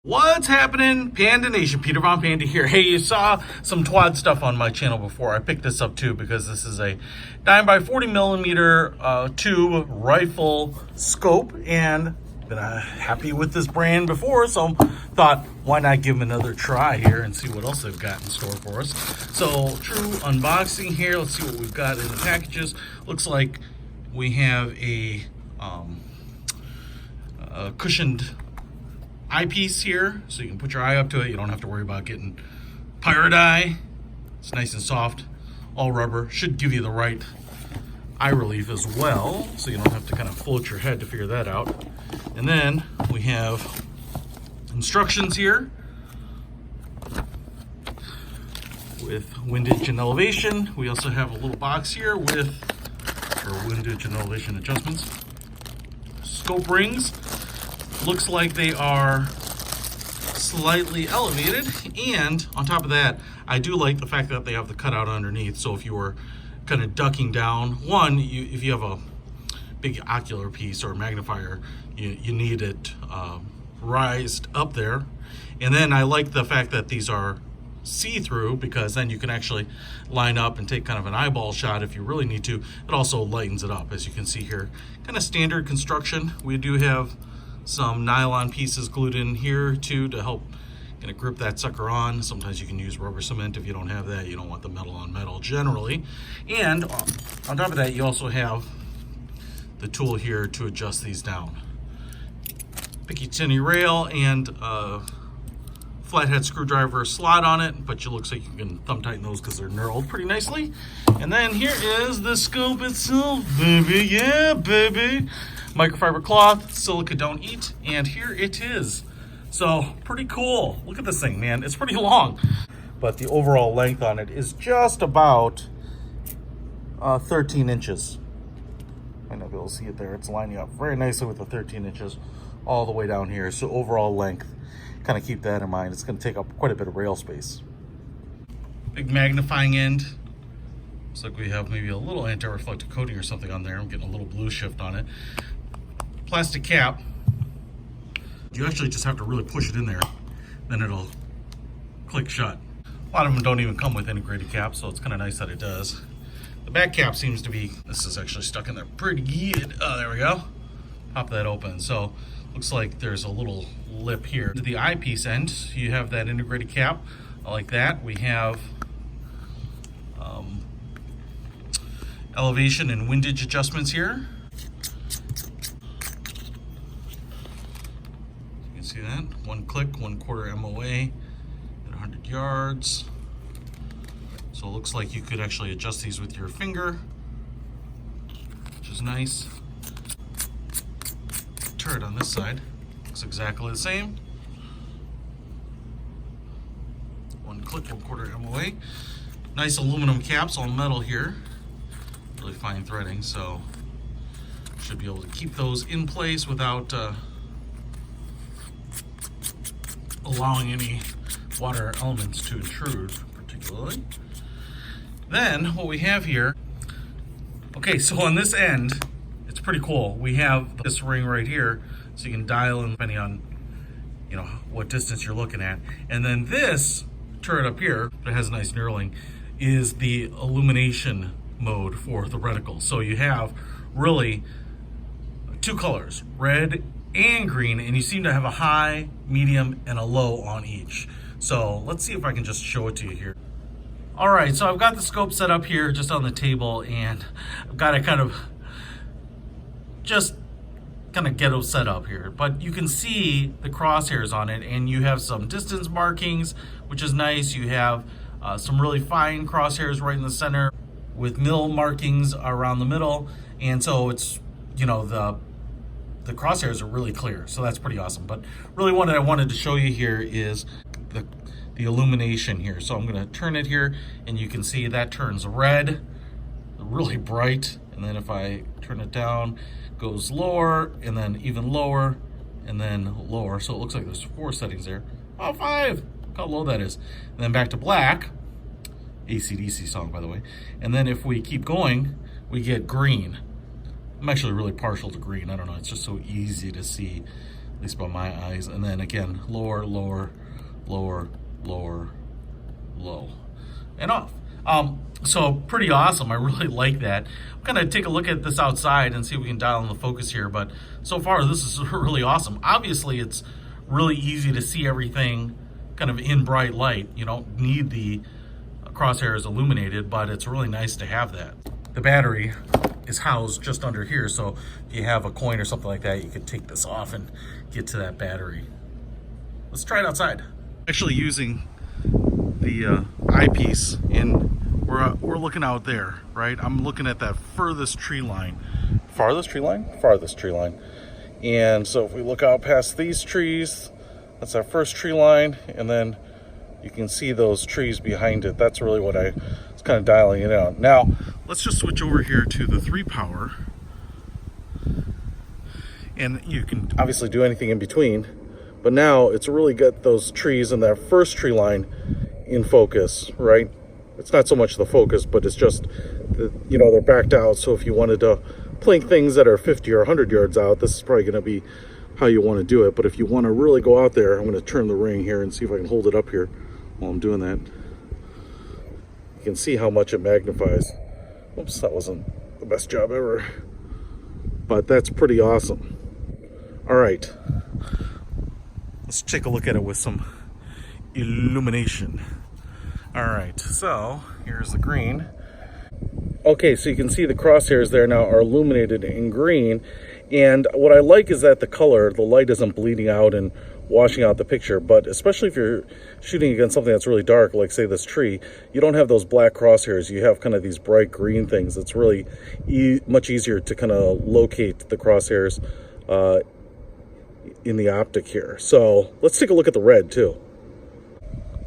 What's happening, Panda Nation? Peter Von Panda here. Hey, you saw some TWAD stuff on my channel before. I picked this up too because this is a 9x40 millimeter tube rifle scope, and been happy with this brand before, so thought why not give them another try here and see what else they've got in store for us. So true unboxing here. Let's see what we've got in the packages. Looks like we have a cushioned eyepiece here, so you can put your eye up to it. You don't have to worry about getting pirate eye. It's nice and soft, all rubber. Should give you the right eye relief as well, so you don't have to kind of float your head to figure that out. And then we have instructions here with windage and elevation. We also have a little box here with our windage and elevation adjustments. Scope rings. Looks like they are slightly elevated, and on top of that, I do like the fact that they have the cutout underneath, so if you were kind of ducking down, if you have a big ocular piece or magnifier, you need it rised up there. And then I like the fact that these are see-through, because then you can actually line up and take kind of an eyeball shot if you really need to. It also lightens it up, as you can see here. Kind of standard construction. We do have some nylon pieces glued in here too to help kind of grip that sucker on. Sometimes you can use rubber cement if you don't have that. You don't want the metal on metal generally. And on top of that, you also have the tool here to adjust these down. Picatinny rail and flathead screwdriver slot on it, but it looks like you can thumb tighten those because they're knurled pretty nicely. And then here is the scope itself, baby. Yeah, baby. Microfiber cloth, silica don't eat, and here it is. So pretty cool. Look at this thing, man. It's pretty long, but the overall length on it is just about 13 inches. Might not be able to see it there. It's lining up very nicely with the 13 inches all the way down here. So overall length, kind of keep that in mind. It's going to take up quite a bit of rail space. Big magnifying end. Looks like we have maybe a little anti-reflective coating or something on there. I'm getting a little blue shift on it. Plastic cap. You actually just have to really push it in there, then it'll click shut. A lot of them don't even come with integrated caps, so it's kind of nice that it does. The back cap seems to be, this is actually stuck in there pretty good. Oh, there we go. Pop that open. So looks like there's a little lip here. To the eyepiece end, you have that integrated cap. I like that. We have elevation and windage adjustments here. You can see that. One click, 1/4 MOA at 100 yards. So it looks like you could actually adjust these with your finger, which is nice. Turret on this side looks exactly the same. One click, 1/4 MOA. Nice aluminum caps, all metal here. Really fine threading, so should be able to keep those in place without allowing any water elements to intrude particularly. Then what we have here, okay, so on this end, it's pretty cool. We have this ring right here, so you can dial in depending on, you know, what distance you're looking at. And then this turret up here, that has a nice knurling, is the Illumination Mode for the reticle. So you have really two colors, red and green, and you seem to have a high, medium, and a low on each. So let's see if I can just show it to you here. All right, so I've got the scope set up here just on the table, and I've got it kind of ghetto set up here, but you can see the crosshairs on it, and you have some distance markings, which is nice. You have some really fine crosshairs right in the center with mil markings around the middle, and so it's, you know, the crosshairs are really clear, so that's pretty awesome. But really what I wanted to show you here is the illumination here. So I'm going to turn it here, and you can see that turns red, really bright, and then if I turn it down, it goes lower, and then even lower, and then lower. So it looks like there's 4 settings there. Oh, 5! Look how low that is. And then back to black. AC/DC song, by the way. And then if we keep going, we get green. I'm actually really partial to green. I don't know, it's just so easy to see at least by my eyes. And then again, lower, lower, lower, lower, low, and off. So pretty awesome. I really like that. I'm gonna take a look at this outside and see if we can dial in the focus here, but so far this is really awesome. Obviously it's really easy to see everything kind of in bright light. You don't need the crosshairs illuminated, but it's really nice to have that. The battery is housed just under here, so if you have a coin or something like that, you could take this off and get to that battery. Let's try it outside. Actually using the eyepiece, and we're looking out there, right? I'm looking at that furthest tree line. Farthest tree line? Farthest tree line. And so if we look out past these trees, that's our first tree line, and then you can see those trees behind it. That's really what I was kind of dialing it out. Now, let's just switch over here to the 3 power. And you can obviously do anything in between, but now it's really got those trees and that first tree line in focus, right? It's not so much the focus, but it's just, you know, they're backed out. So if you wanted to plink things that are 50 or 100 yards out, this is probably going to be how you want to do it. But if you want to really go out there, I'm going to turn the ring here and see if I can hold it up here while I'm doing that. You can see how much it magnifies. Oops, that wasn't the best job ever, but that's pretty awesome. All right, let's take a look at it with some illumination. All right, so here's the green. Okay, so you can see the crosshairs there now are illuminated in green. And what I like is that the color, the light isn't bleeding out and washing out the picture. But especially if you're shooting against something that's really dark, like say this tree, you don't have those black crosshairs. You have kind of these bright green things. It's really much easier to kind of locate the crosshairs in the optic here. So let's take a look at the red too.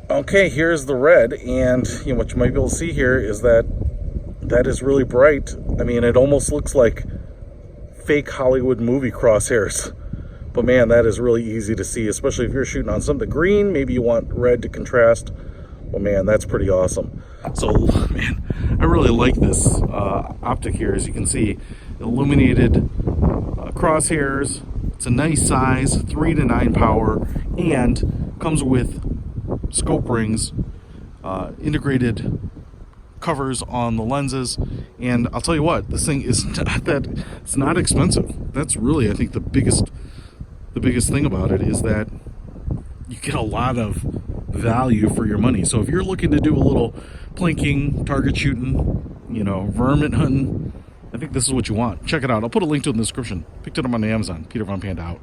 Okay, here's the red, and you know, what you might be able to see here is that that is really bright. I mean, it almost looks like fake Hollywood movie crosshairs. But man, that is really easy to see, especially if you're shooting on something green. Maybe you want red to contrast. Well, man, that's pretty awesome. So, man, I really like this optic here. As you can see, illuminated crosshairs. It's a nice size, 3 to 9 power, and comes with scope rings, integrated covers on the lenses. And I'll tell you what, this thing is it's not expensive. That's really, I think, the biggest thing about it is that you get a lot of value for your money. So if you're looking to do a little plinking, target shooting, you know, vermin hunting, I think this is what you want. Check it out. I'll put a link to it in the description. Picked it up on Amazon. Peter Von Panda out.